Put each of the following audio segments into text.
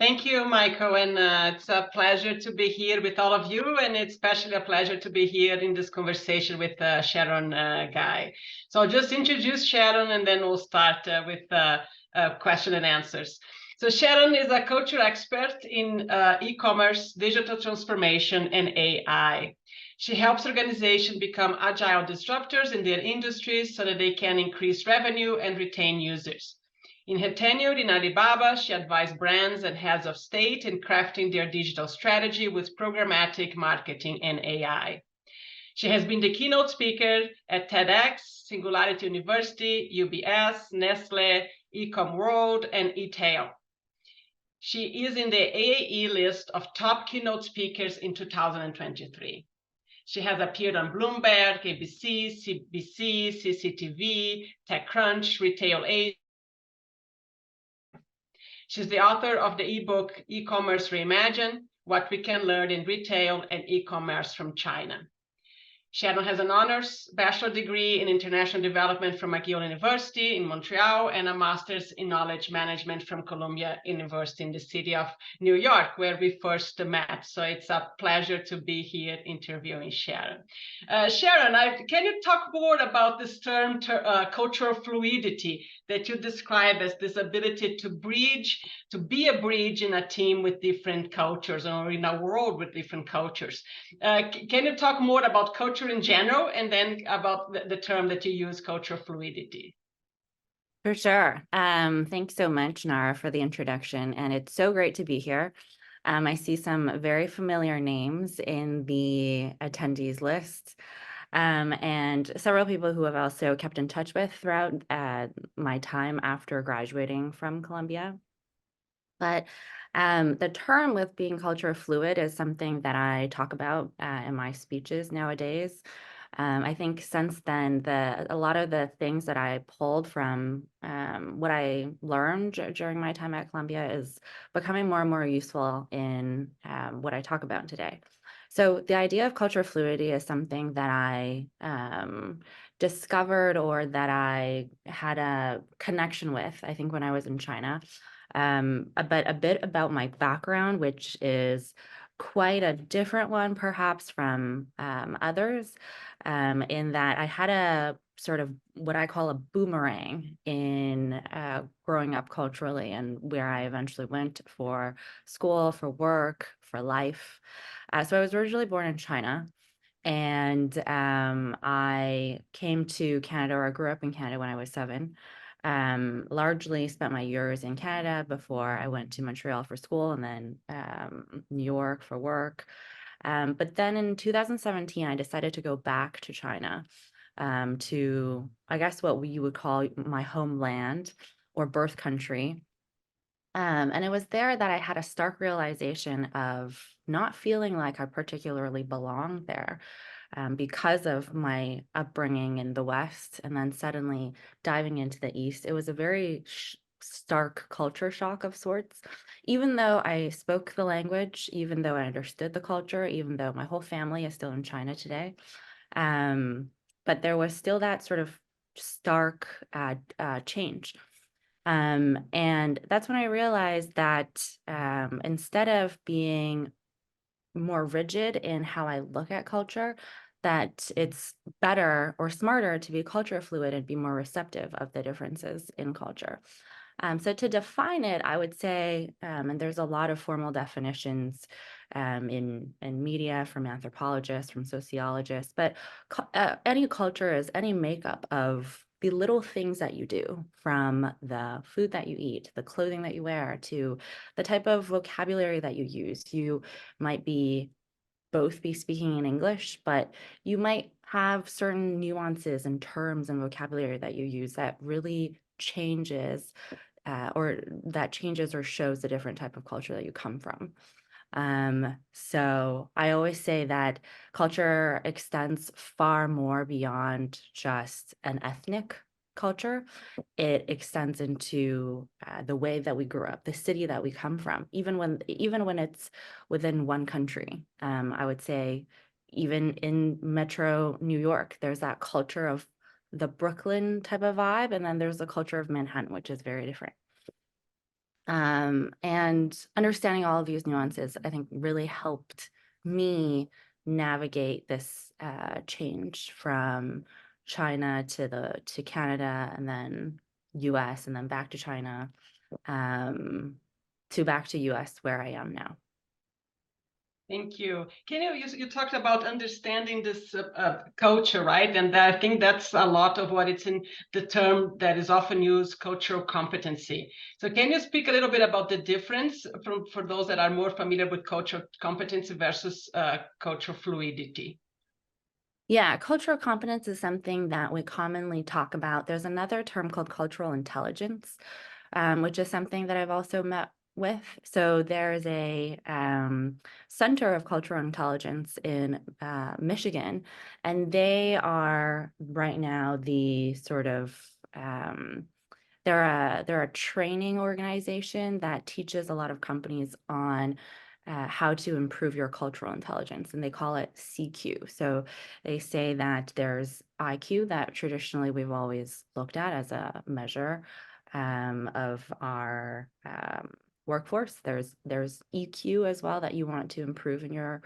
Thank you, Michael, and it's a pleasure to be here with all of you, and it's especially a pleasure to be here in this conversation with Sharon Gai. So I'll just introduce Sharon, and then we'll start with question and answers. So Sharon is a culture expert in e-commerce, digital transformation, and AI. She helps organizations become agile disruptors in their industries so that they can increase revenue and retain users. In her tenure in Alibaba, she advised brands and heads of state in crafting their digital strategy with programmatic marketing and AI. She has been the keynote speaker at TEDx, Singularity University, UBS, Nestle, Ecom World, and eTail. She is in the AAE list of top keynote speakers in 2023. She has appeared on Bloomberg, ABC, CBC, CCTV, TechCrunch, Retail Age. She's the author of the ebook, E-Commerce Reimagined, What We Can Learn in Retail and E-Commerce from China. Sharon has an honors bachelor degree in international development from McGill University in Montreal and a master's in knowledge management from Columbia University in the city of New York, where we first met. So it's a pleasure to be here interviewing Sharon. Sharon, can you talk more about this term, cultural fluidity, that you describe as this ability to be a bridge in a team with different cultures or in a world with different cultures? Can you talk more about culture in general, and then about the term that you use, cultural fluidity? For sure. Thanks so much, Nara, for the introduction. And it's so great to be here. I see some very familiar names in the attendees list, and several people who I've also kept in touch with throughout my time after graduating from Columbia. But the term with being culture fluid is something that I talk about in my speeches nowadays. I think since then, a lot of the things that I pulled from what I learned during my time at Columbia is becoming more and more useful in what I talk about today. So the idea of culture fluidity is something that I discovered, or that I had a connection with, I think, when I was in China. But a bit about my background, which is quite a different one, perhaps, from others, in that I had a sort of what I call a boomerang in growing up culturally, and where I eventually went for school, for work, for life. So I was originally born in China, and I came to Canada, or I grew up in Canada when I was 7. Largely spent my years in Canada before I went to Montreal for school, and then New York for work. But then in 2017, I decided to go back to China, to, I guess, what you would call my homeland or birth country. And it was there that I had a stark realization of not feeling like I particularly belonged there, because of my upbringing in the West, and then suddenly diving into the East. It was a very stark culture shock of sorts. Even though I spoke the language, even though I understood the culture, even though my whole family is still in China today, but there was still that sort of stark change. And that's when I realized that instead of being more rigid in how I look at culture, that it's better or smarter to be culture fluid and be more receptive of the differences in culture. So to define it, I would say, and there's a lot of formal definitions in media from anthropologists, from sociologists, but any culture is any makeup of the little things that you do, from the food that you eat, the clothing that you wear, to the type of vocabulary that you use. You might both be speaking in English, but you might have certain nuances and terms and vocabulary that you use that really changes, or shows a different type of culture that you come from. So I always say that culture extends far more beyond just an ethnic culture. It extends into the way that we grew up, the city that we come from, even when it's within one country. I would say even in Metro New York, there's that culture of the Brooklyn type of vibe, and then there's the culture of Manhattan, which is very different. And understanding all of these nuances, I think, really helped me navigate this change from China to Canada, and then US, and then back to China, to back to US, where I am now. Thank you. You talked about understanding this culture, right? And I think that's a lot of what it's in the term that is often used, cultural competency. So can you speak a little bit about the difference for those that are more familiar with cultural competency versus cultural fluidity? Yeah, cultural competence is something that we commonly talk about. There's another term called cultural intelligence, which is something that I've also met with. So there's a Center of Cultural Intelligence in Michigan, and they are right now the sort of they're a training organization that teaches a lot of companies on how to improve your cultural intelligence, and they call it CQ. So they say that there's IQ that traditionally we've always looked at as a measure of our workforce. There's EQ as well that you want to improve in your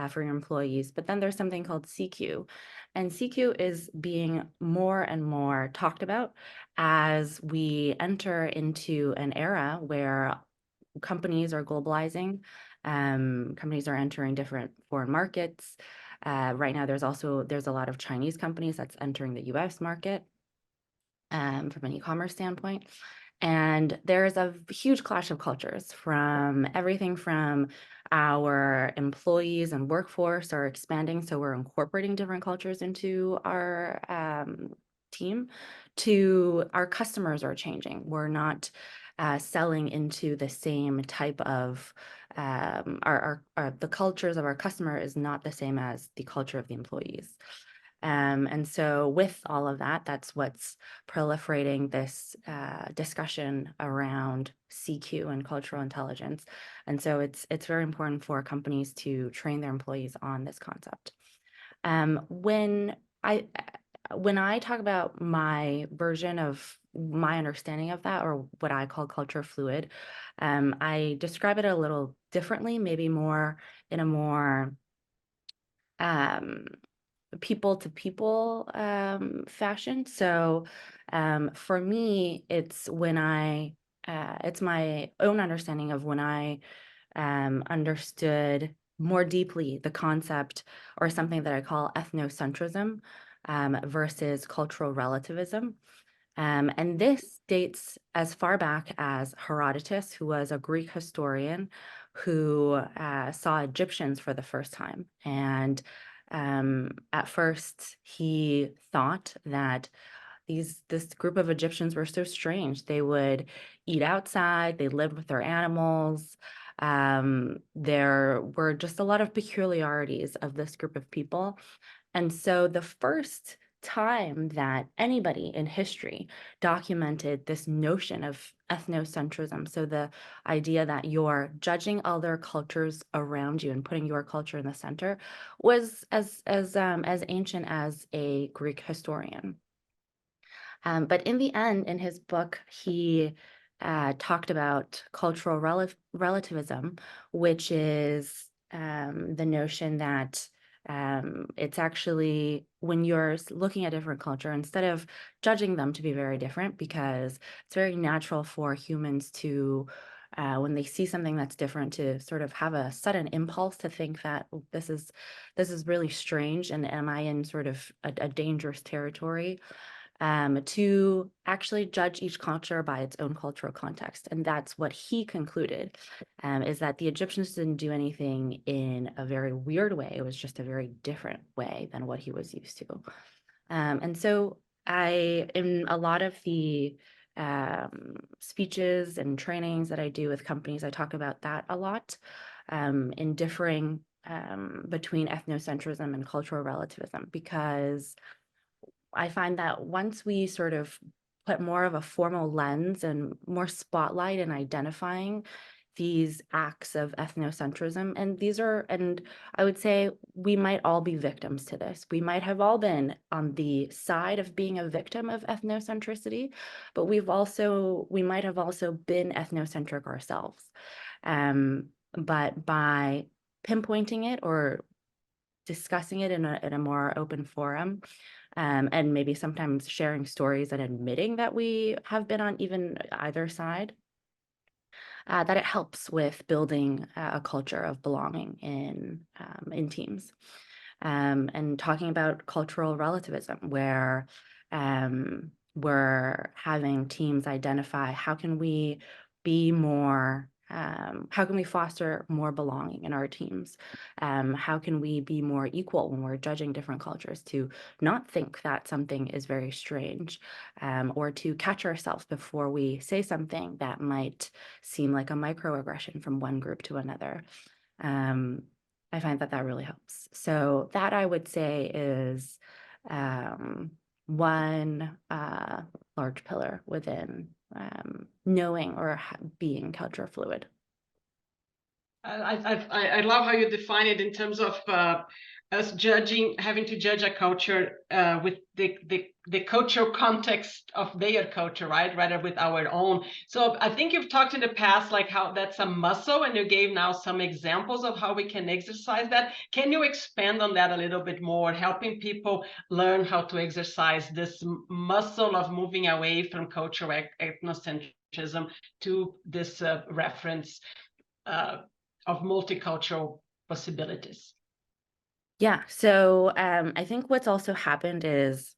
for your employees, but then there's something called CQ, and CQ is being more and more talked about as we enter into an era where companies are globalizing, companies are entering different foreign markets. Right now, there's a lot of Chinese companies that's entering the U.S. market from an e-commerce standpoint. And there's a huge clash of cultures, from everything from our employees and workforce are expanding, so we're incorporating different cultures into our team, to our customers are changing. We're not selling into the same type of the cultures of our customer is not the same as the culture of the employees. And so with all of that, that's what's proliferating this discussion around CQ and cultural intelligence. And so it's very important for companies to train their employees on this concept. When I talk about my version of my understanding of that, or what I call culture fluid, I describe it a little differently, maybe more in a more people to people fashion. So for me, it's it's my own understanding of when I understood more deeply the concept, or something that I call ethnocentrism versus cultural relativism. And this dates as far back as Herodotus, who was a Greek historian who saw Egyptians for the first time. And at first, he thought that this group of Egyptians were so strange. They would eat outside, they lived with their animals. There were just a lot of peculiarities of this group of people. And so the first time that anybody in history documented this notion of ethnocentrism, so the idea that you're judging other cultures around you and putting your culture in the center, was as ancient as a Greek historian. But in the end, in his book, he talked about cultural relativism, which is the notion that it's actually, when you're looking at different culture, instead of judging them to be very different, because it's very natural for humans to, when they see something that's different, to sort of have a sudden impulse to think that, "Oh, this is really strange, and am I in sort of a dangerous territory?" To actually judge each culture by its own cultural context. And that's what he concluded, is that the Egyptians didn't do anything in a very weird way. It was just a very different way than what he was used to. And so in a lot of the speeches and trainings that I do with companies, I talk about that a lot, in differing between ethnocentrism and cultural relativism, because I find that once we sort of put more of a formal lens and more spotlight in identifying these acts of ethnocentrism. And I would say we might all be victims to this. We might have all been on the side of being a victim of ethnocentricity, but we might have also been ethnocentric ourselves. But by pinpointing it or discussing it in a more open forum, and maybe sometimes sharing stories and admitting that we have been on even either side, that it helps with building a culture of belonging in teams. And talking about cultural relativism, where we're having teams identify how can we be more, how can we foster more belonging in our teams? How can we be more equal when we're judging different cultures, to not think that something is very strange, or to catch ourselves before we say something that might seem like a microaggression from one group to another. I find that really helps. So that, I would say, is one large pillar within knowing or being culture fluid. I love how you define it in terms of us having to judge a culture with the cultural context of their culture, right? Rather with our own. So I think you've talked in the past, like how that's a muscle, and you gave now some examples of how we can exercise that. Can you expand on that a little bit more, helping people learn how to exercise this muscle of moving away from cultural ethnocentrism to this reference of multicultural possibilities? Yeah, so I think what's also happened is,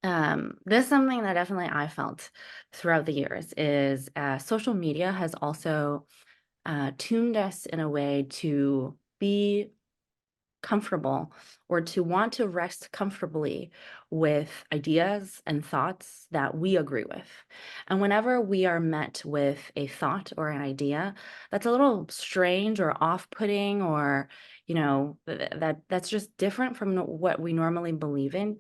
this is something that definitely I felt throughout the years, is social media has also tuned us in a way to be comfortable, or to want to rest comfortably with ideas and thoughts that we agree with. And whenever we are met with a thought or an idea that's a little strange or off-putting, or that's just different from what we normally believe in,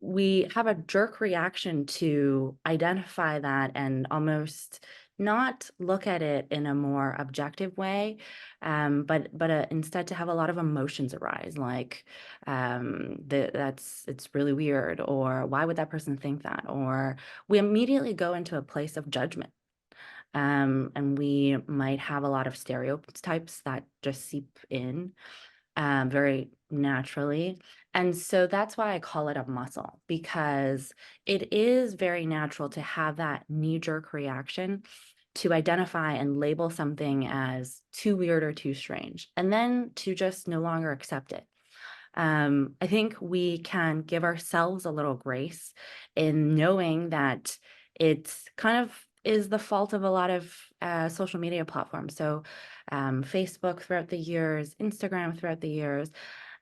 we have a jerk reaction to identify that and almost not look at it in a more objective way, but instead to have a lot of emotions arise, like it's really weird, or why would that person think that, or we immediately go into a place of judgment. And we might have a lot of stereotypes that just seep in very naturally. And so that's why I call it a muscle, because it is very natural to have that knee-jerk reaction to identify and label something as too weird or too strange, and then to just no longer accept it. I think we can give ourselves a little grace in knowing that it's kind of is the fault of a lot of social media platforms. So Facebook throughout the years, Instagram throughout the years,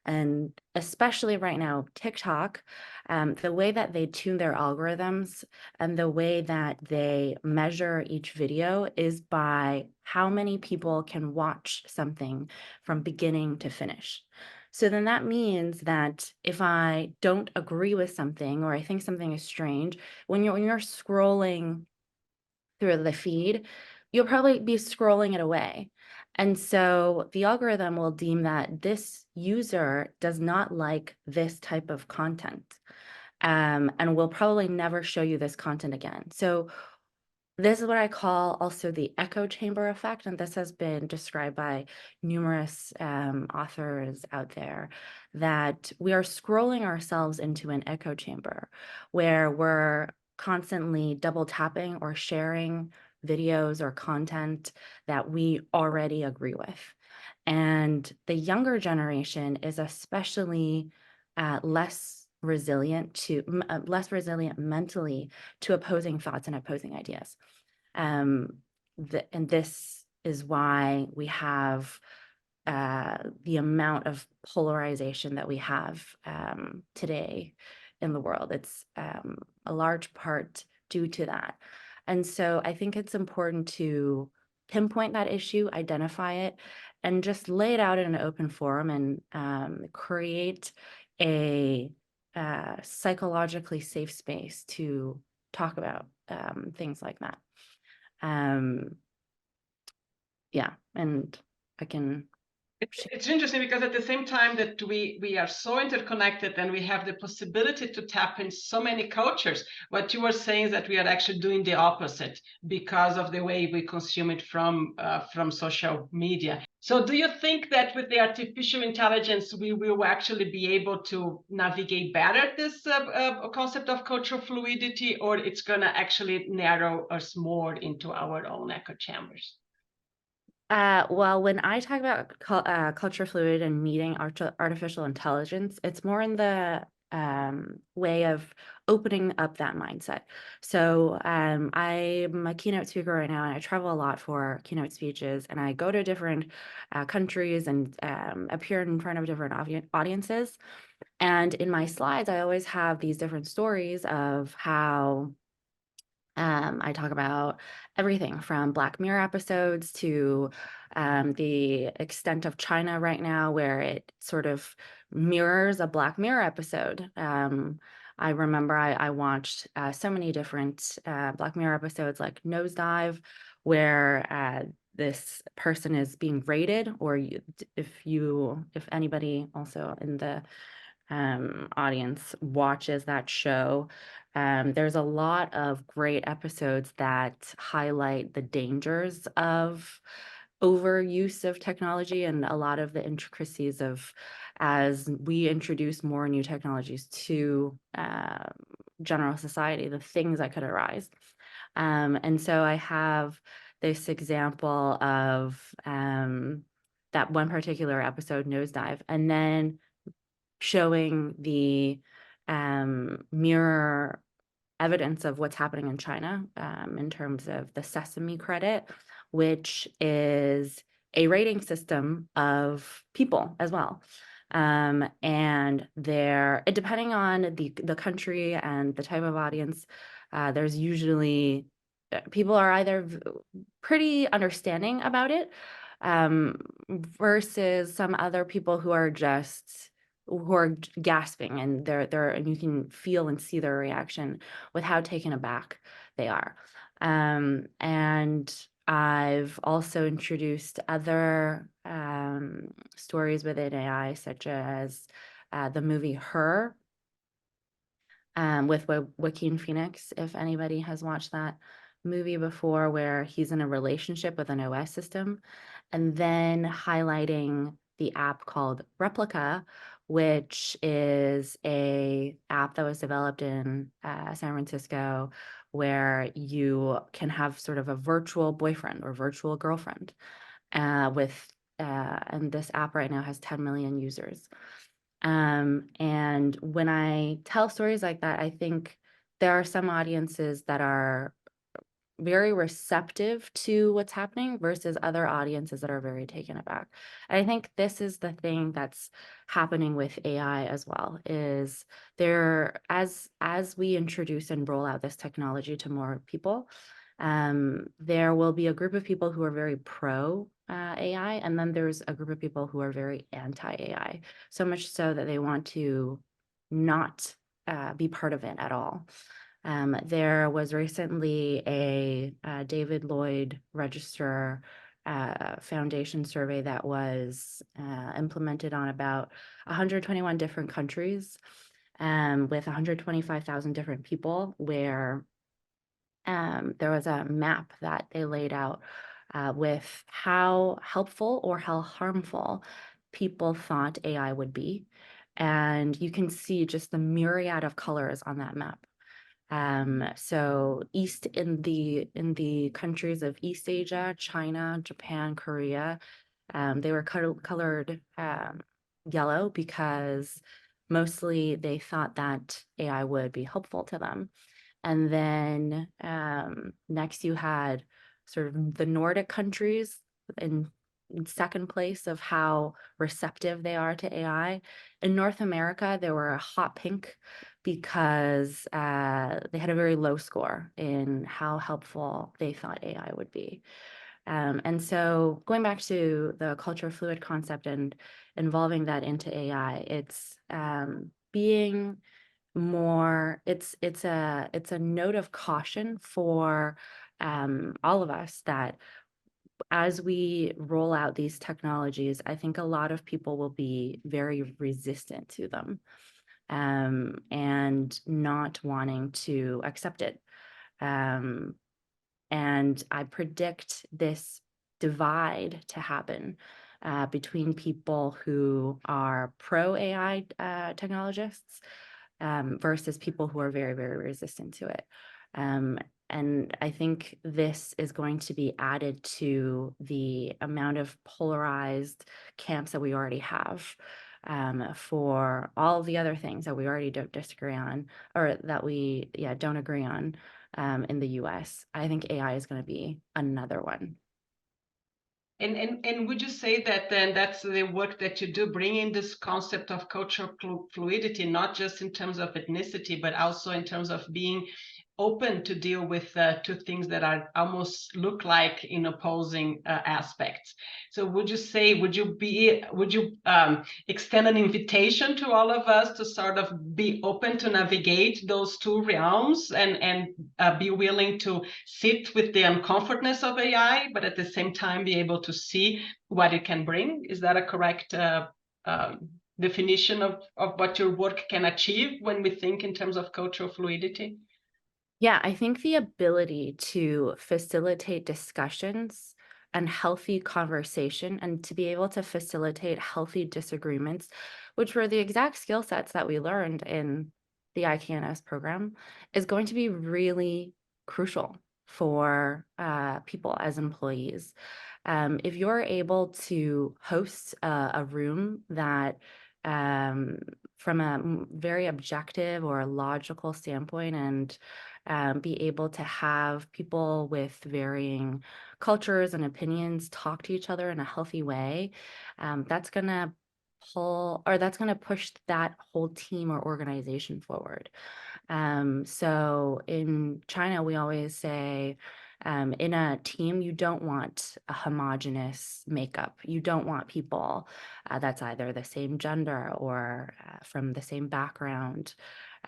and especially right now, TikTok, the way that they tune their algorithms and the way that they measure each video is by how many people can watch something from beginning to finish. So then that means that if I don't agree with something, or I think something is strange, when you're scrolling through the feed, you'll probably be scrolling it away. And so the algorithm will deem that this user does not like this type of content, and will probably never show you this content again. So this is what I call also the echo chamber effect, and this has been described by numerous authors out there, that we are scrolling ourselves into an echo chamber where we're constantly double tapping or sharing videos or content that we already agree with. And the younger generation is especially less resilient mentally to opposing thoughts and opposing ideas. And this is why we have the amount of polarization that we have today in the world. It's a large part due to that. And so I think it's important to pinpoint that issue, identify it, and just lay it out in an open forum, and create a psychologically safe space to talk about things like that. Yeah, and I can. It's interesting because at the same time that we are so interconnected and we have the possibility to tap in so many cultures, what you were saying is that we are actually doing the opposite because of the way we consume it from social media. So do you think that with the artificial intelligence, we will actually be able to navigate better this concept of cultural fluidity, or it's going to actually narrow us more into our own echo chambers? Well, when I talk about culture fluid and meeting artificial intelligence, it's more in the way of opening up that mindset. So I'm a keynote speaker right now, and I travel a lot for keynote speeches, and I go to different countries and appear in front of different audiences. And in my slides, I always have these different stories of how I talk about everything from Black Mirror episodes to the extent of China right now, where it sort of mirrors a Black Mirror episode. I remember I watched so many different Black Mirror episodes like Nosedive, where this person is being raided, or if anybody also in the audience watches that show, there's a lot of great episodes that highlight the dangers of overuse of technology and a lot of the intricacies of as we introduce more new technologies to general society, the things that could arise. And so I have this example of that one particular episode, Nosedive, and then showing the mirror evidence of what's happening in China in terms of the Sesame credit, which is a rating system of people as well. And depending on the country and the type of audience, there's usually people are either pretty understanding about it versus some other people who are gasping, and and you can feel and see their reaction with how taken aback they are. And I've also introduced other stories within AI, such as the movie Her, with Joaquin Phoenix, if anybody has watched that movie before, where he's in a relationship with an OS system, and then highlighting the app called Replica, which is a app that was developed in San Francisco, where you can have sort of a virtual boyfriend or virtual girlfriend and this app right now has 10 million users. And when I tell stories like that, I think there are some audiences that are very receptive to what's happening versus other audiences that are very taken aback. And I think this is the thing that's happening with AI as well, is as we introduce and roll out this technology to more people, there will be a group of people who are very pro AI, and then there's a group of people who are very anti-AI, so much so that they want to not be part of it at all. There was recently a David Lloyd Register Foundation survey that was implemented on about 121 different countries with 125,000 different people, where there was a map that they laid out with how helpful or how harmful people thought AI would be. And you can see just the myriad of colors on that map. So in the countries of East Asia, China, Japan, Korea, they were colored yellow because mostly they thought that AI would be helpful to them. And then next you had sort of the Nordic countries in second place of how receptive they are to AI. In North America, they were a hot pink because they had a very low score in how helpful they thought AI would be. And so going back to the culture fluid concept and involving that into AI, it's being more, it's a note of caution for all of us that as we roll out these technologies, I think a lot of people will be very resistant to them, and not wanting to accept it. And I predict this divide to happen between people who are pro AI technologists versus people who are very, very resistant to it. And I think this is going to be added to the amount of polarized camps that we already have for all of the other things that we already don't disagree on, or that we don't agree on in the US. I think AI is going to be another one. And would you say that then that's the work that you do, bringing this concept of cultural fluidity, not just in terms of ethnicity, but also in terms of being open to deal with two things that are almost look like in opposing aspects? So would you extend an invitation to all of us to sort of be open to navigate those two realms and be willing to sit with the uncomfortness of AI, but at the same time be able to see what it can bring? Is that a correct definition of what your work can achieve when we think in terms of cultural fluidity? Yeah, I think the ability to facilitate discussions and healthy conversation, and to be able to facilitate healthy disagreements, which were the exact skill sets that we learned in the IKNS program, is going to be really crucial for people as employees. If you're able to host a room that from a very objective or logical standpoint, and be able to have people with varying cultures and opinions talk to each other in a healthy way, that's going to push that whole team or organization forward. So in China, we always say, in a team, you don't want a homogenous makeup. You don't want people that's either the same gender or from the same background.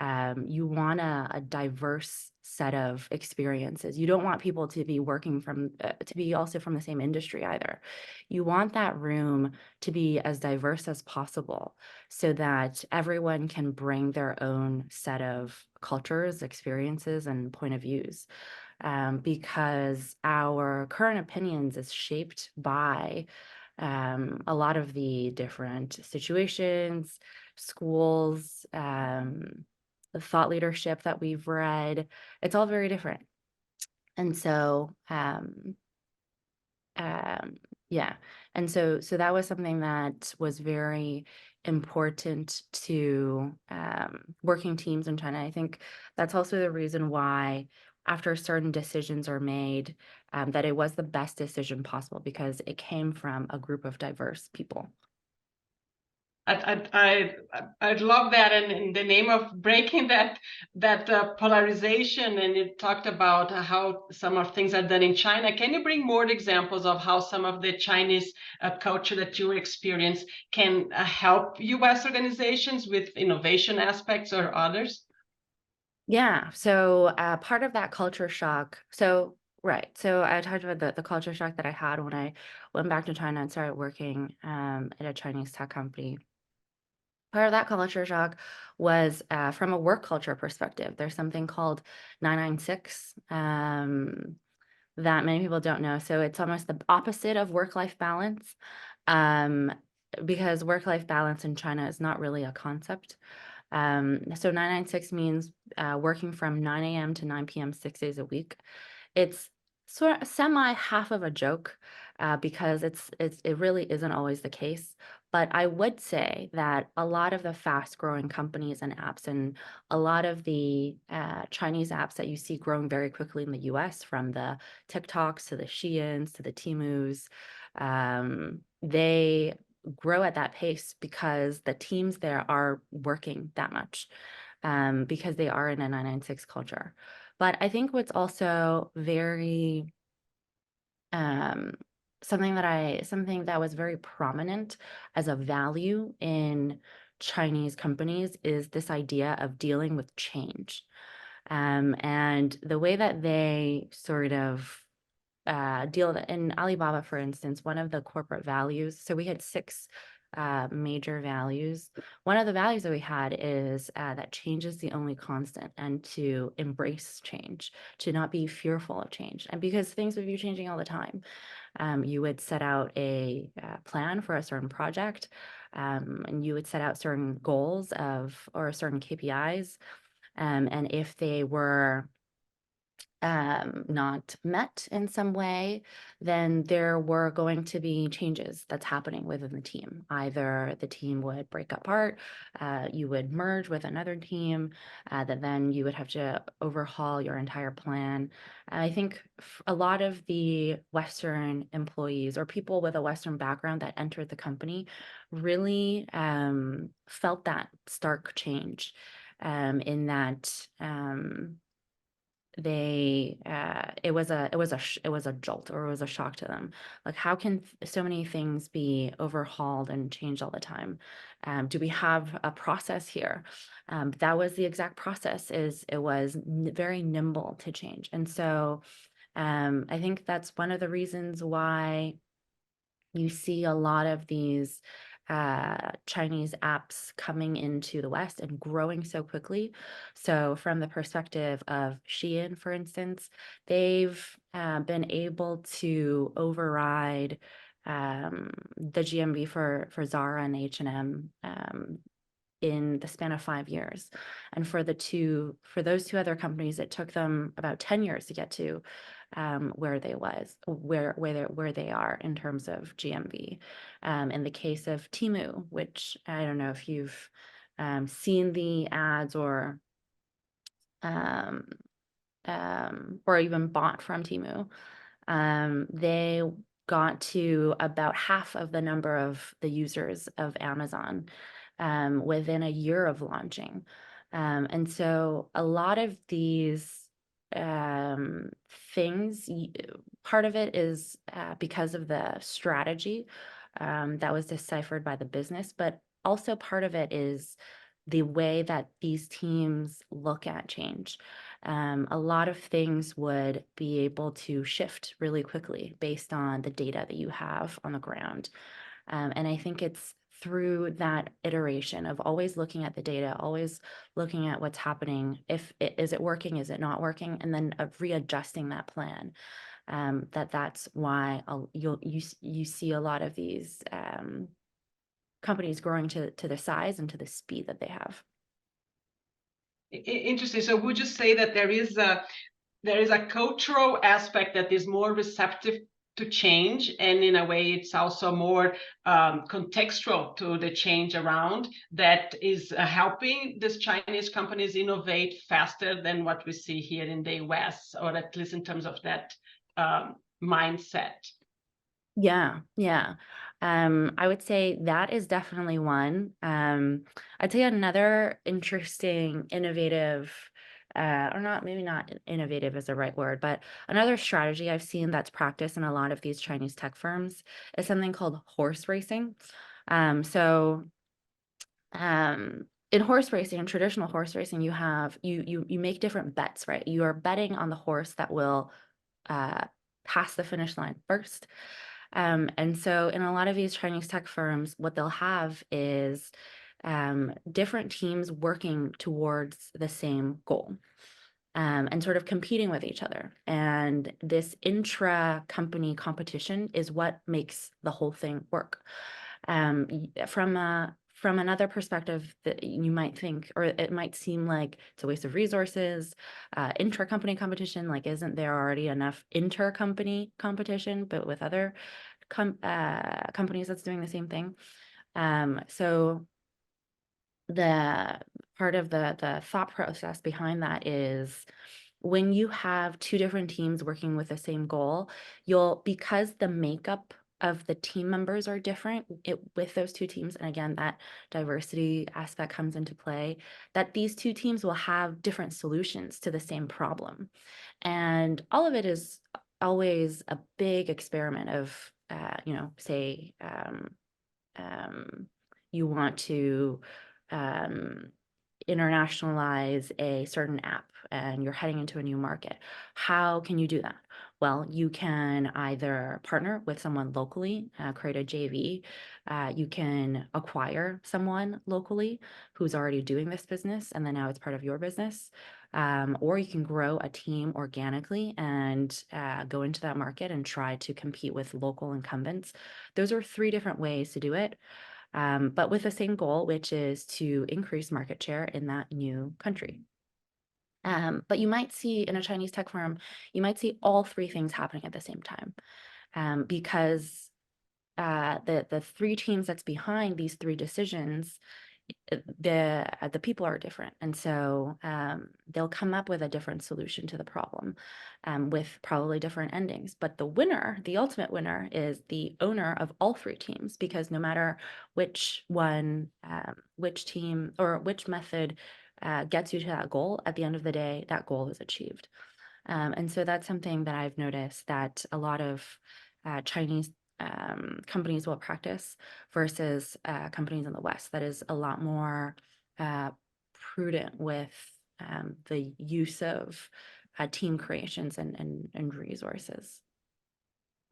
You want a diverse set of experiences. You don't want people to be working to be also from the same industry either. You want that room to be as diverse as possible so that everyone can bring their own set of cultures, experiences, and point of views. Because our current opinions is shaped by a lot of the different situations, schools, the thought leadership that we've read. It's all very different. And so, yeah. And so that was something that was very important to working teams in China. I think that's also the reason why after certain decisions are made, that it was the best decision possible, because it came from a group of diverse people. I'd love that, and in the name of breaking that polarization, and you talked about how some of things are done in China. Can you bring more examples of how some of the Chinese culture that you experience can help U.S. organizations with innovation aspects or others? Yeah. So part of that culture shock. Right. So I talked about the culture shock that I had when I went back to China and started working at a Chinese tech company. Part of that culture shock was from a work culture perspective. There's something called 996 that many people don't know. So it's almost the opposite of work-life balance, because work-life balance in China is not really a concept. So 996 means working from 9 a.m. to 9 p.m. 6 days a week. It's sort of semi half of a joke because it really isn't always the case. But I would say that a lot of the fast growing companies and apps, and a lot of the Chinese apps that you see growing very quickly in the US, from the TikToks to the Sheins to the Temus, they grow at that pace because the teams there are working that much, because they are in a 996 culture. But I think what's also very something that was very prominent as a value in Chinese companies is this idea of dealing with change. And the way that they sort of deal that in Alibaba, for instance, one of the corporate values, so we had 6 major values. One of the values that we had is that change is the only constant, and to embrace change, to not be fearful of change. And because things would be changing all the time, you would set out a plan for a certain project, and you would set out certain goals or certain KPIs. And if they were not met in some way, then there were going to be changes that's happening within the team. Either the team would break apart, you would merge with another team, that then you would have to overhaul your entire plan. I think a lot of the Western employees or people with a Western background that entered the company really felt that stark change, in that it was a jolt, or it was a shock to them. Like, how can so many things be overhauled and changed all the time? Do we have a process here? That was the exact process. It was very nimble to change. And so I think that's one of the reasons why you see a lot of these Chinese apps coming into the West and growing so quickly. So from the perspective of Shein, for instance, they've been able to override the GMV for Zara and H&M in the span of 5 years. And for those 2 other companies, it took them about 10 years to get to where they are in terms of GMV. In the case of Temu, which I don't know if you've seen the ads or even bought from Temu, they got to about half of the number of the users of Amazon within a year of launching. And so a lot of these things, part of it is because of the strategy that was deciphered by the business, but also part of it is the way that these teams look at change. A lot of things would be able to shift really quickly based on the data that you have on the ground. And I think it's through that iteration of always looking at the data, always looking at what's happening. Is it working? Is it not working? And then readjusting that plan. That's why you see a lot of these companies growing to the size and to the speed that they have. Interesting. So would you say that there is a cultural aspect that is more receptive to change, and in a way it's also more contextual to the change around, that is helping these Chinese companies innovate faster than what we see here in the US, or at least in terms of that mindset? Yeah. I would say that is definitely one. I'd say another interesting, innovative, or not, maybe not innovative is the right word, but another strategy I've seen that's practiced in a lot of these Chinese tech firms is something called horse racing. In horse racing, in traditional horse racing, you make different bets, right? You are betting on the horse that will pass the finish line first. And so in a lot of these Chinese tech firms, what they'll have is different teams working towards the same goal, and sort of competing with each other. And this intra-company competition is what makes the whole thing work. From another perspective, that you might think, or it might seem like it's a waste of resources, intra-company competition, like isn't there already enough inter-company competition, but with other companies that's doing the same thing? So the part of the thought process behind that is, when you have 2 different teams working with the same goal, because the makeup of the team members are different with those 2 teams, and again, that diversity aspect comes into play, that these 2 teams will have different solutions to the same problem. And all of it is always a big experiment of, say, you want to internationalize a certain app and you're heading into a new market. How can you do that? Well, you can either partner with someone locally, create a JV. You can acquire someone locally who's already doing this business, and then now it's part of your business. Or you can grow a team organically and go into that market and try to compete with local incumbents. Those are 3 different ways to do it, but with the same goal, which is to increase market share in that new country. But you might see in a Chinese tech firm, you might see all 3 things happening at the same time, because the 3 teams that's behind these 3 decisions, the people are different, and so they'll come up with a different solution to the problem, with probably different endings. But the winner, the ultimate winner, is the owner of all 3 teams, because no matter which one, which team or which method gets you to that goal, at the end of the day, that goal is achieved. And so that's something that I've noticed that a lot of Chinese companies will practice versus companies in the West. That is a lot more prudent with the use of team creations and resources.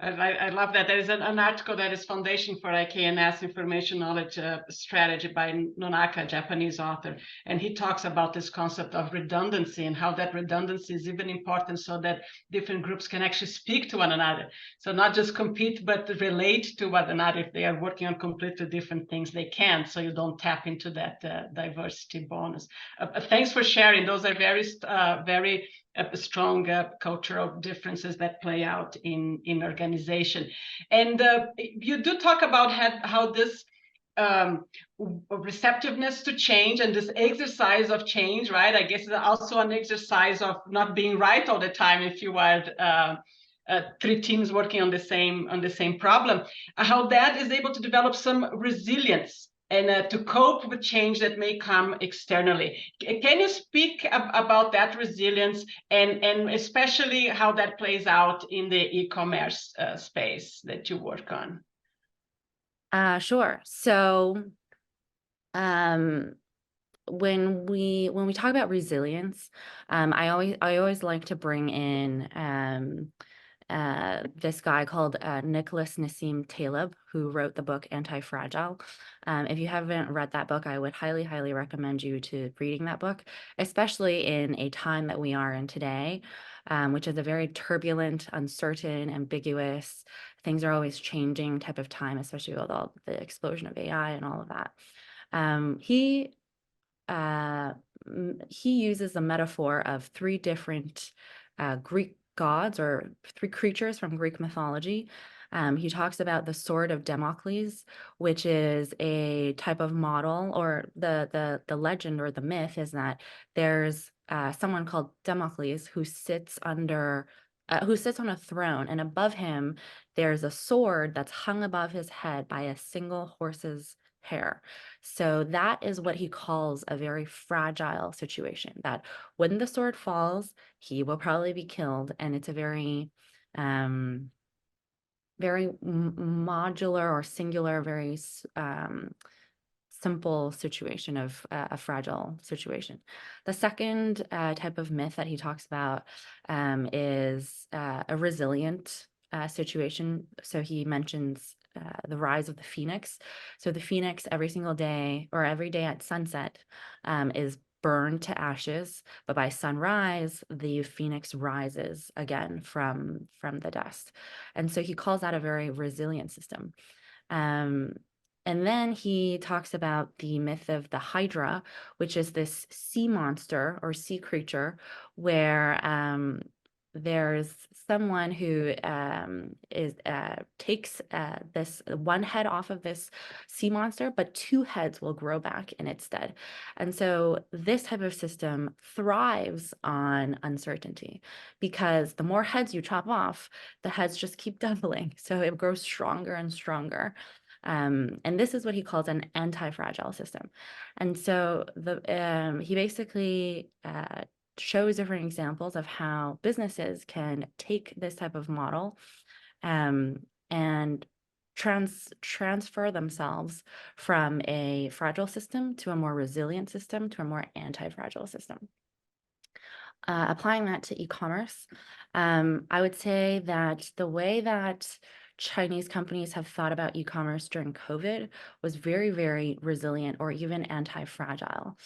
I love that. There is an article that is Foundation for IKNS Information Knowledge Strategy by Nonaka, a Japanese author. And he talks about this concept of redundancy and how that redundancy is even important so that different groups can actually speak to one another. So not just compete, but relate to one another. If they are working on completely different things, they can, so you don't tap into that diversity bonus. Thanks for sharing. Those are very strong cultural differences that play out in organization. And you do talk about how this receptiveness to change and this exercise of change, right? I guess it's also an exercise of not being right all the time if you are 3 teams working on the same problem, how that is able to develop some resilience and to cope with change that may come externally. Can you speak about that resilience and especially how that plays out in the e-commerce space that you work on? Sure. So when we talk about resilience, I always like to bring in this guy called Nicholas Nassim Taleb, who wrote the book Anti-Fragile. If you haven't read that book, I would highly recommend you to reading that book, especially in a time that we are in today, which is a very turbulent, uncertain, ambiguous, things are always changing type of time, especially with all the explosion of AI and all of that. He uses the metaphor of 3 different Greek gods or 3 creatures from Greek mythology. He talks about the sword of Damocles, which is a type of model, or the legend or the myth is that there's someone called Damocles who sits on a throne, and above him there's a sword that's hung above his head by a single horse's hair. So that is what he calls a very fragile situation, that when the sword falls, he will probably be killed. And it's a very, very modular or singular, very simple situation of a fragile situation. The second type of myth that he talks about is a resilient situation. So he mentions the rise of the phoenix. So the phoenix every single day or every day at sunset is burned to ashes, but by sunrise, the phoenix rises again from the dust. And so he calls that a very resilient system. And then he talks about the myth of the Hydra, which is this sea monster or sea creature where there's someone who takes this one head off of this sea monster, but 2 heads will grow back in its stead. And so this type of system thrives on uncertainty, because the more heads you chop off, the heads just keep doubling. So it grows stronger and stronger. And this is what he calls an anti-fragile system. And so he basically shows different examples of how businesses can take this type of model and transfer themselves from a fragile system to a more resilient system to a more anti-fragile system. Applying that to e-commerce, I would say that the way that Chinese companies have thought about e-commerce during COVID was very, very resilient or even anti-fragile.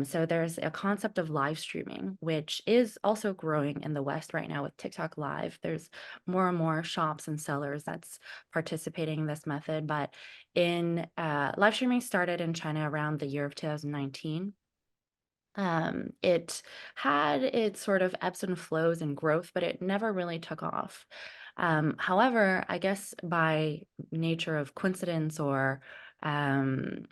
So there's a concept of live streaming, which is also growing in the West right now with TikTok Live. There's more and more shops and sellers that's participating in this method. But in live streaming started in China around the year of 2019. It had its sort of ebbs and flows and growth, but it never really took off. However, I guess by nature of coincidence or um,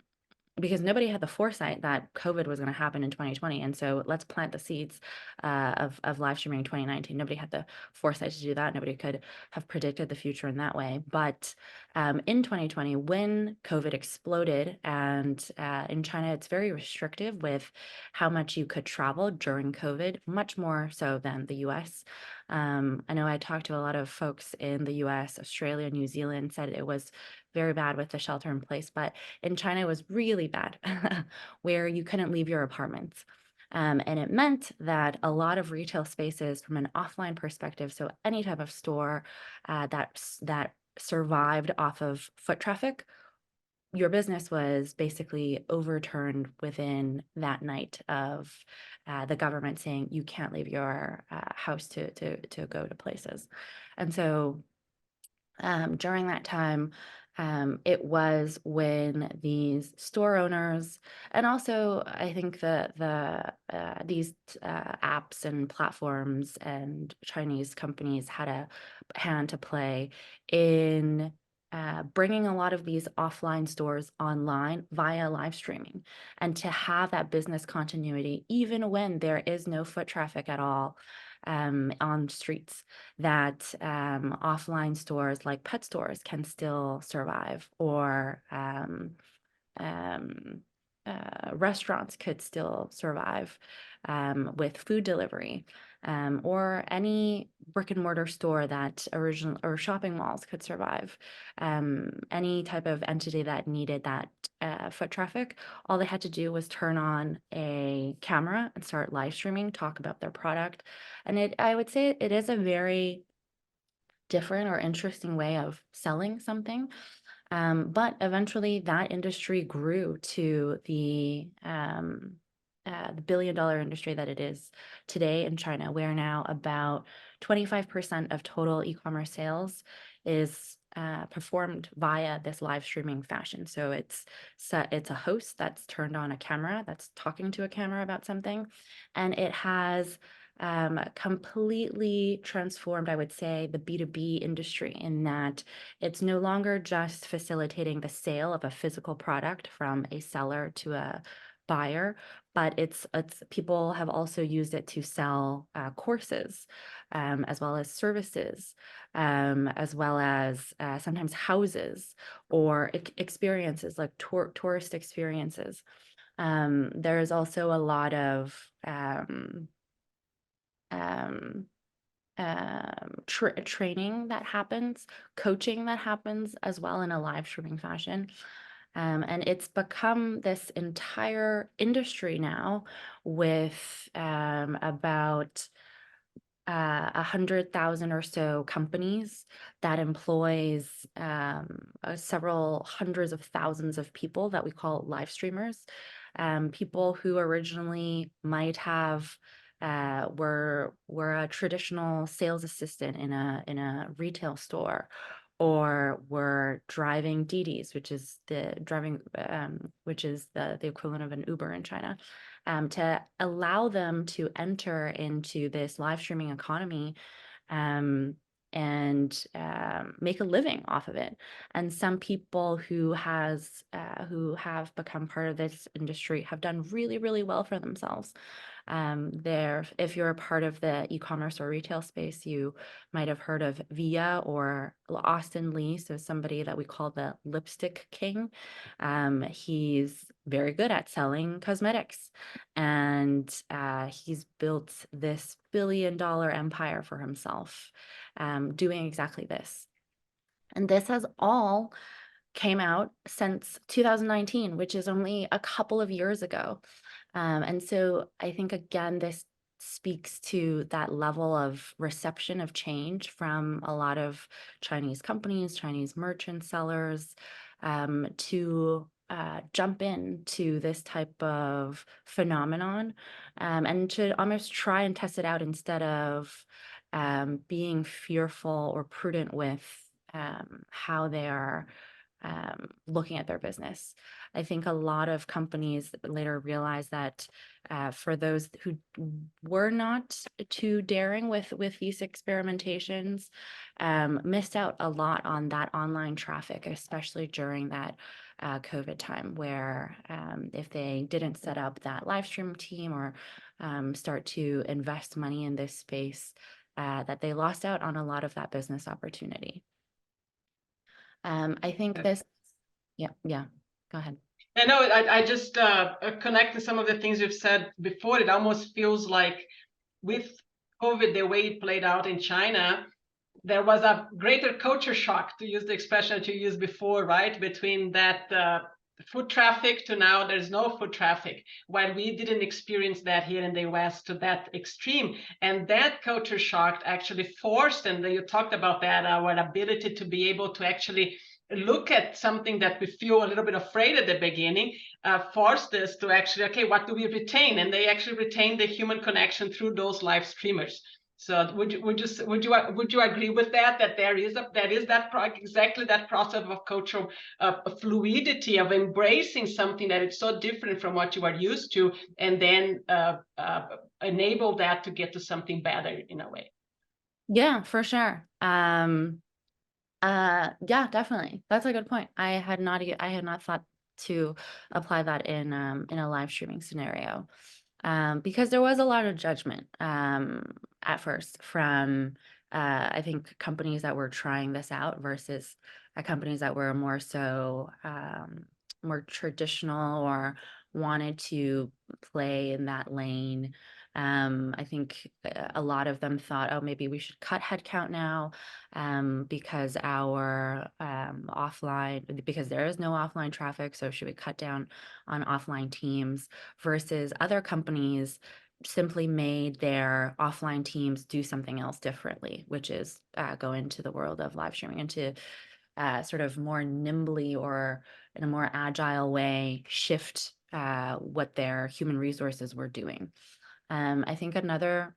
because nobody had the foresight that COVID was going to happen in 2020. And so let's plant the seeds of live streaming in 2019. Nobody had the foresight to do that. Nobody could have predicted the future in that way. But in 2020, when COVID exploded, and in China, it's very restrictive with how much you could travel during COVID, much more so than the US. I know I talked to a lot of folks in the US, Australia, New Zealand, said it was very bad with the shelter in place, but in China it was really bad, where you couldn't leave your apartments. And it meant that a lot of retail spaces from an offline perspective, so any type of store that survived off of foot traffic, your business was basically overturned within that night of the government saying you can't leave your house to go to places. And so during that time, it was when these store owners, and also I think these apps and platforms and Chinese companies had a hand to play in bringing a lot of these offline stores online via live streaming, and to have that business continuity even when there is no foot traffic at all on streets, that offline stores like pet stores can still survive, or restaurants could still survive with food delivery, or any brick and mortar store that or shopping malls could survive. Any type of entity that needed that foot traffic, all they had to do was turn on a camera and start live streaming, talk about their product. And I would say it is a very different or interesting way of selling something. But eventually that industry grew to the billion-dollar industry that it is today in China, where now about 25% of total e-commerce sales is performed via this live streaming fashion. So it's a host that's turned on a camera, that's talking to a camera about something, and it has completely transformed, I would say, the B2B industry, in that it's no longer just facilitating the sale of a physical product from a seller to a buyer, but it's people have also used it to sell courses, as well as services, as well as sometimes houses or experiences like tourist experiences. There's also a lot of training that happens, coaching that happens as well in a live streaming fashion. And it's become this entire industry now with about 100,000 or so companies that employs several hundreds of thousands of people that we call live streamers. People who originally might have were a traditional sales assistant in a retail store, or were driving Didis, which is the equivalent of an Uber in China, to allow them to enter into this live streaming economy and make a living off of it. And some people who have become part of this industry have done really, really well for themselves. If you're a part of the e-commerce or retail space, you might have heard of Via or Austin Lee, so somebody that we call the lipstick king. He's very good at selling cosmetics, and he's built this billion-dollar empire for himself, doing exactly this. And this has all came out since 2019, which is only a couple of years ago. And so I think, again, this speaks to that level of reception of change from a lot of Chinese companies, Chinese merchant sellers, to jump into this type of phenomenon, and to almost try and test it out instead of being fearful or prudent with how they are looking at their business. I think a lot of companies later realized that for those who were not too daring with these experimentations, missed out a lot on that online traffic, especially during that COVID time, where if they didn't set up that live stream team or start to invest money in this space, that they lost out on a lot of that business opportunity. I think this, yeah, go ahead. I know, I just connect to some of the things you've said before. It almost feels like with COVID, the way it played out in China, there was a greater culture shock, to use the expression that you used before, right? Between that foot traffic to now there's no foot traffic, while we didn't experience that here in the US to that extreme. And that culture shock actually forced, and you talked about that, our ability to be able to actually look at something that we feel a little bit afraid at the beginning, forced us to actually, okay, what do we retain? And they actually retain the human connection through those live streamers. So would you agree with that? That there is exactly that process of cultural fluidity, of embracing something that is so different from what you are used to, and then enable that to get to something better in a way. Yeah, for sure. Yeah, definitely. That's a good point. I had not thought to apply that in a live streaming scenario, because there was a lot of judgment at first from I think companies that were trying this out versus companies that were more so more traditional or wanted to play in that lane. I think a lot of them thought, oh, maybe we should cut headcount now, because because there is no offline traffic, so should we cut down on offline teams? Versus other companies simply made their offline teams do something else differently, which is go into the world of live streaming and to sort of more nimbly or in a more agile way shift what their human resources were doing. I think another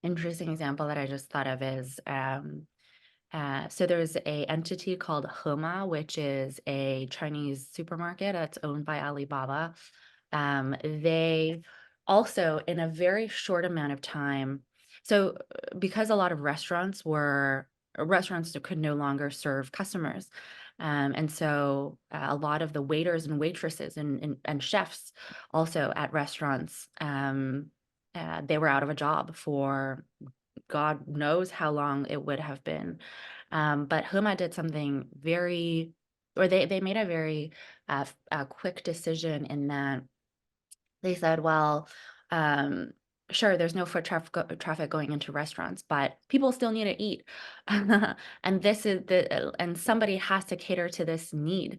interesting example that I just thought of is so there's a entity called Hema, which is a Chinese supermarket that's owned by Alibaba. They also, in a very short amount of time, so because a lot of restaurants could no longer serve customers, and so a lot of the waiters and waitresses and chefs also at restaurants, they were out of a job for God knows how long it would have been. But Huma did something they made a very quick decision in that they said, well, sure, there's no foot traffic going into restaurants, but people still need to eat. And somebody has to cater to this need.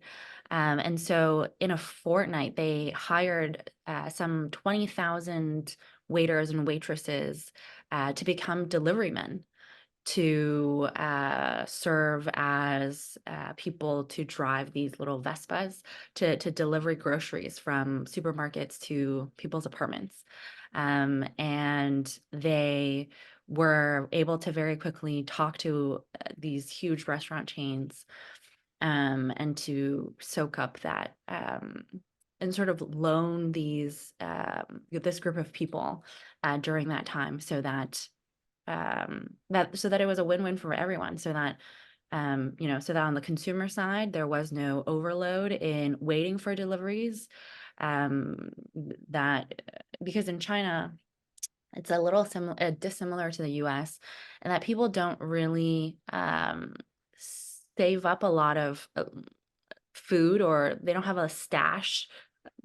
And so in a fortnight, they hired some 20,000 waiters and waitresses to become delivery men, to serve as people to drive these little Vespas to deliver groceries from supermarkets to people's apartments. And they were able to very quickly talk to these huge restaurant chains, and to soak up that and sort of loan this group of people during that time, so that it was a win-win for everyone, so that so that on the consumer side there was no overload in waiting for deliveries, that because in China it's a little dissimilar to the US, and that people don't really save up a lot of food, or they don't have a stash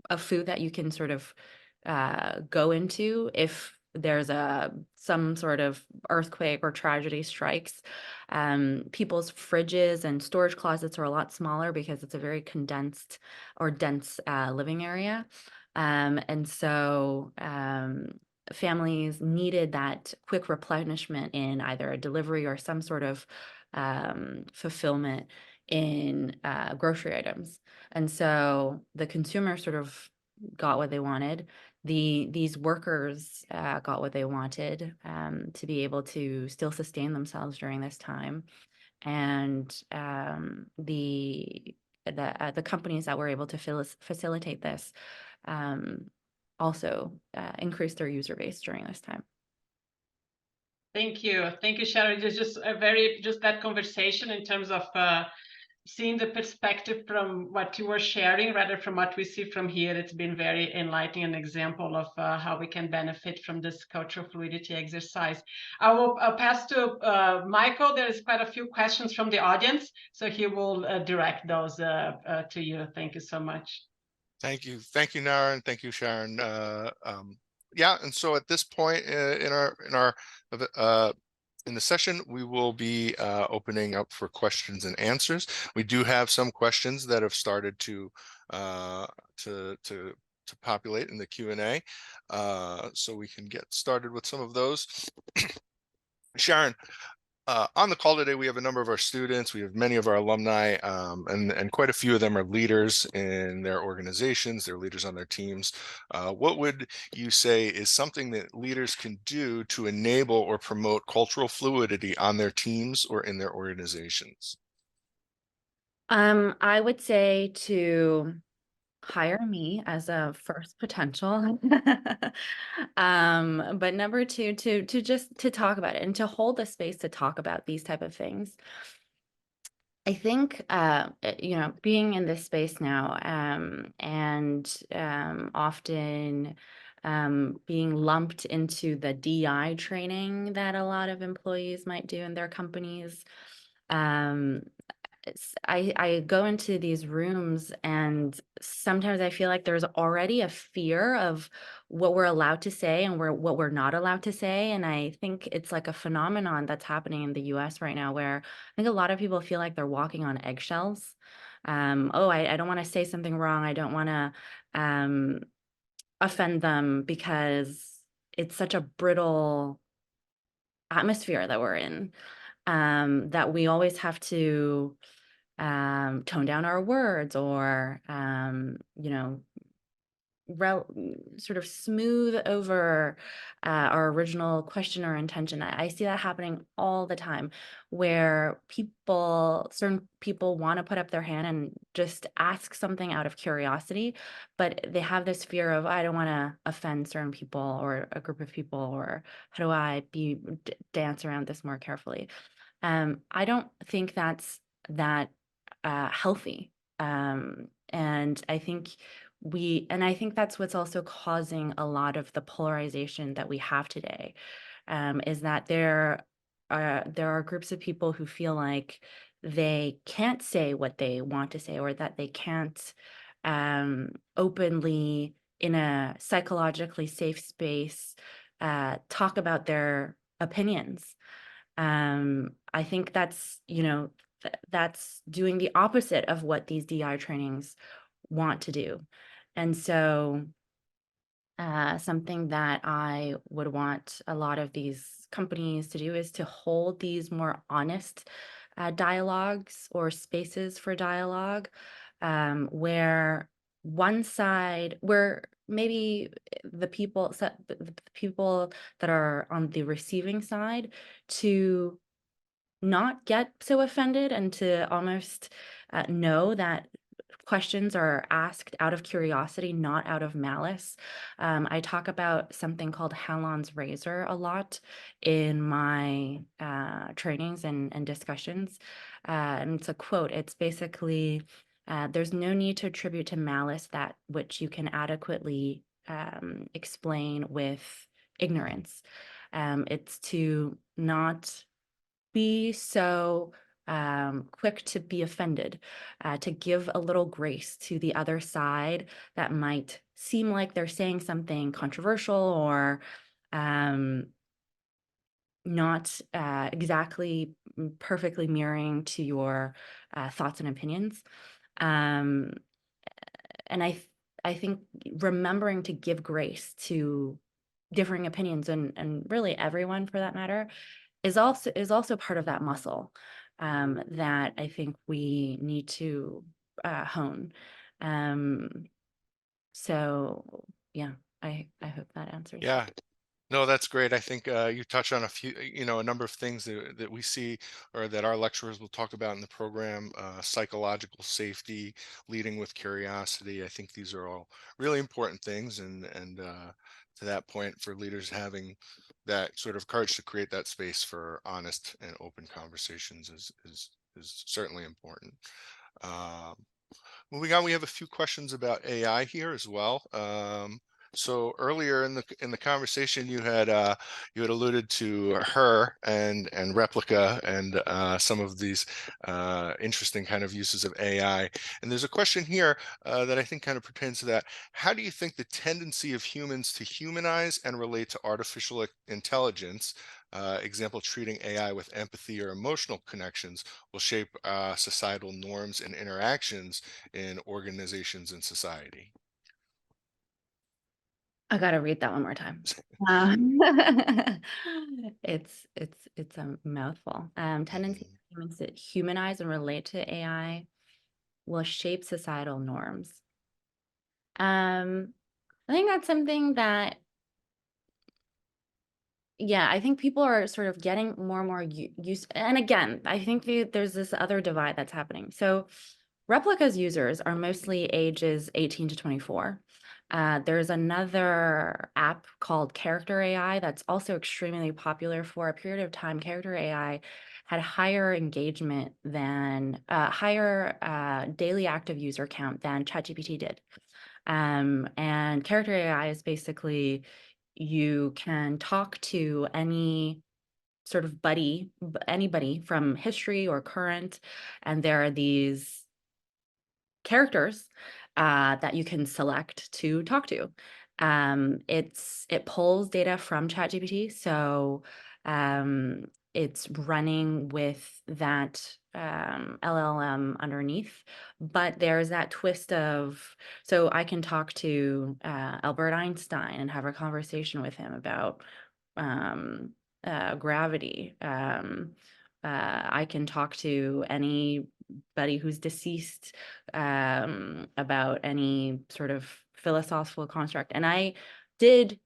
of food that you can sort of go into if there's some sort of earthquake or tragedy strikes, people's fridges and storage closets are a lot smaller because it's a very condensed or dense living area. And so families needed that quick replenishment in either a delivery or some sort of fulfillment in grocery items. And so the consumer sort of got what they wanted. These workers got what they wanted, to be able to still sustain themselves during this time. And the companies that were able to facilitate this also increased their user base during this time. Thank you, Sharon. It's just just that conversation in terms of seeing the perspective from what you were sharing rather from what we see from here. It's been very enlightening, an example of how we can benefit from this cultural fluidity exercise. I'll pass to Michael. There's quite a few questions from the audience, so he will direct those to you. Thank you so much. Thank you, Nara, and thank you, Sharon. Yeah, and so at this point in the session, we will be opening up for questions and answers. We do have some questions that have started to populate in the Q&A, so we can get started with some of those. Sharon, on the call today, we have a number of our students, we have many of our alumni, and quite a few of them are leaders in their organizations, they're leaders on their teams. What would you say is something that leaders can do to enable or promote cultural fluidity on their teams or in their organizations? I would say to hire me as a first potential. But number two, to just to talk about it and to hold the space to talk about these type of things. I think, being in this space now, and often being lumped into the DI training that a lot of employees might do in their companies. I go into these rooms and sometimes I feel like there's already a fear of what we're allowed to say and what we're not allowed to say. And I think it's like a phenomenon that's happening in the US right now where I think a lot of people feel like they're walking on eggshells. I don't want to say something wrong. I don't want to offend them because it's such a brittle atmosphere that we're in, that we always have to tone down our words or, sort of smooth over our original question or intention. I see that happening all the time where certain people want to put up their hand and just ask something out of curiosity, but they have this fear of, I don't want to offend certain people or a group of people, or how do I dance around this more carefully? I don't think that's that healthy. And I think that's what's also causing a lot of the polarization that we have today, is that there are groups of people who feel like they can't say what they want to say, or that they can't openly, in a psychologically safe space, talk about their opinions. I think that's, that's doing the opposite of what these DI trainings want to do. And so something that I would want a lot of these companies to do is to hold these more honest dialogues or spaces for dialogue, where maybe the people that are on the receiving side to not get so offended and to almost know that questions are asked out of curiosity, not out of malice. I talk about something called Halon's razor a lot in my trainings and discussions. And it's a quote. It's basically, there's no need to attribute to malice that which you can adequately explain with ignorance. It's to not be so quick to be offended, to give a little grace to the other side that might seem like they're saying something controversial or not exactly perfectly mirroring to your thoughts and opinions. And I think remembering to give grace to differing opinions and really everyone for that matter is also part of that muscle that I think we need to hone. So yeah, I hope that answers. Yeah. No, that's great. I think you touched on a few, a number of things that we see or that our lecturers will talk about in the program, psychological safety, leading with curiosity. I think these are all really important things. And to that point, for leaders having that sort of courage to create that space for honest and open conversations is certainly important. Um, Moving on, we have a few questions about AI here as well. So earlier in the conversation, you had alluded to her and replica and some of these interesting kind of uses of AI. And there's a question here that I think kind of pertains to that. How do you think the tendency of humans to humanize and relate to artificial intelligence, example, treating AI with empathy or emotional connections, will shape societal norms and interactions in organizations and society? I gotta read that one more time. It's a mouthful. Tendency Mhm. of humans to humanize and relate to AI will shape societal norms. I think that's something that, yeah, I think people are sort of getting more and more used. And again, I think there's this other divide that's happening. So Replica's users are mostly ages 18 to 24. There's another app called Character AI that's also extremely popular. For a period of time, Character AI had higher engagement than higher daily active user count than ChatGPT did. And Character AI is basically, you can talk to any sort of anybody from history or current, and there are these characters that you can select to talk to. It pulls data from ChatGPT, so it's running with that LLM underneath. But there's that twist of, so I can talk to Albert Einstein and have a conversation with him about gravity. I can talk to anybody who's deceased about any sort of philosophical construct. And I did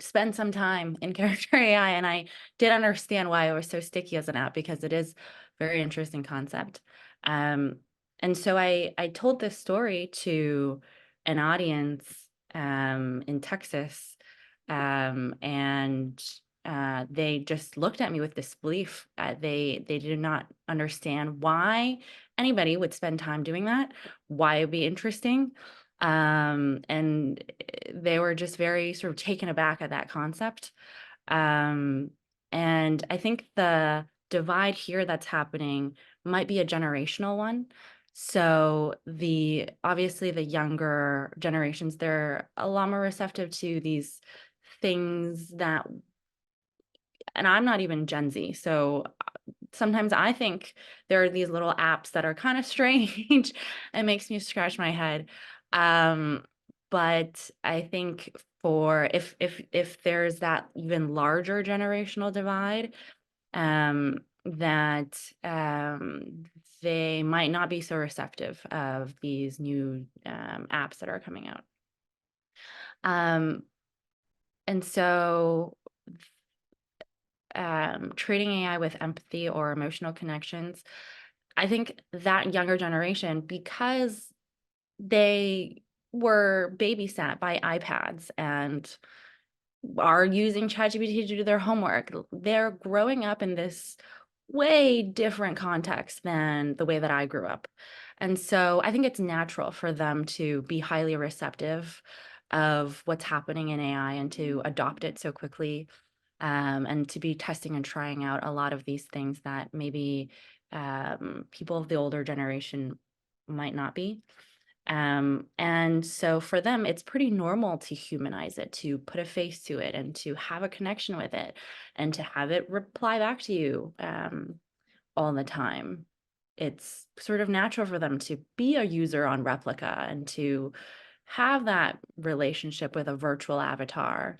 spend some time in Character AI, and I did understand why it was so sticky as an app, because it is a very interesting concept. And so I told this story to an audience in Texas, and they just looked at me with disbelief. They did not understand why anybody would spend time doing that, why it'd be interesting. And they were just very sort of taken aback at that concept. Um, and I think the divide here that's happening might be a generational one. So obviously the younger generations, they're a lot more receptive to these things that, and I'm not even Gen Z, so sometimes I think there are these little apps that are kind of strange. It makes me scratch my head. But I think for if there's that even larger generational divide, that they might not be so receptive of these new apps that are coming out. And so treating AI with empathy or emotional connections, I think that younger generation, because they were babysat by iPads and are using ChatGPT to do their homework, they're growing up in this way different context than the way that I grew up. And so I think it's natural for them to be highly receptive of what's happening in AI and to adopt it so quickly, and to be testing and trying out a lot of these things that maybe people of the older generation might not be. And so for them, it's pretty normal to humanize it, to put a face to it, and to have a connection with it, and to have it reply back to you all the time. It's sort of natural for them to be a user on Replica and to have that relationship with a virtual avatar.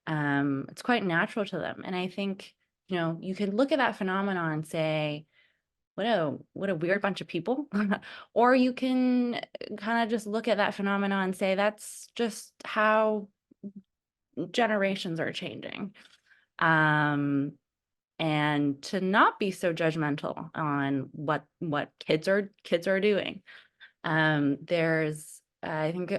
It's quite natural to them. And I think, you can look at that phenomenon and say, what a weird bunch of people. Or you can kind of just look at that phenomenon and say, that's just how generations are changing. And to not be so judgmental on what kids are doing. There's I think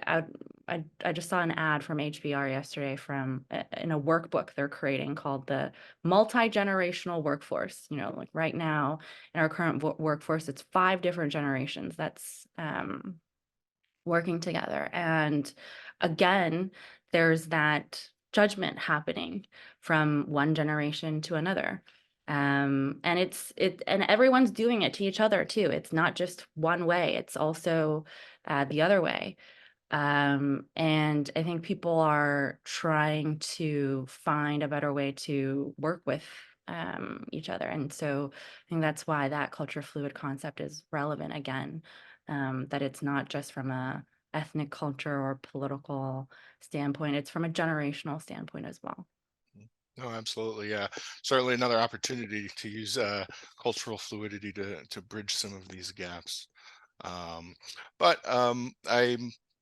I just saw an ad from HBR yesterday from in a workbook they're creating called the multi-generational workforce. Like right now in our current workforce, it's 5 different generations that's working together. And again, there's that judgment happening from one generation to another. And and everyone's doing it to each other too. It's not just one way, it's also the other way. And I think people are trying to find a better way to work with each other. And so I think that's why that culture fluid concept is relevant again, that it's not just from a ethnic culture or political standpoint, it's from a generational standpoint as well. No, absolutely. Yeah. Certainly another opportunity to use cultural fluidity to bridge some of these gaps. But I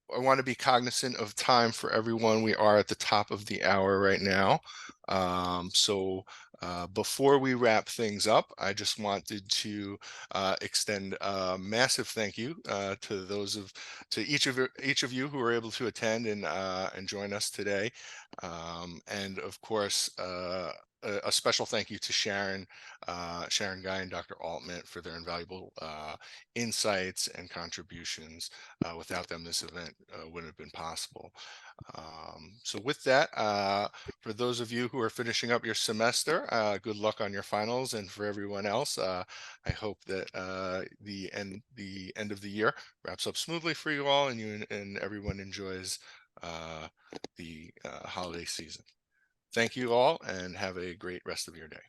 want to be cognizant of time for everyone. We are at the top of the hour right now. So before we wrap things up, I just wanted to extend a massive thank you to each of you who were able to attend and join us today. And of course, a special thank you to Sharon Gai and Dr. Altmann for their invaluable insights and contributions. Without them, this event wouldn't have been possible. So with that, for those of you who are finishing up your semester, good luck on your finals. And for everyone else, I hope that the end of the year wraps up smoothly for you all, and you and everyone enjoys the holiday season. Thank you all, and have a great rest of your day.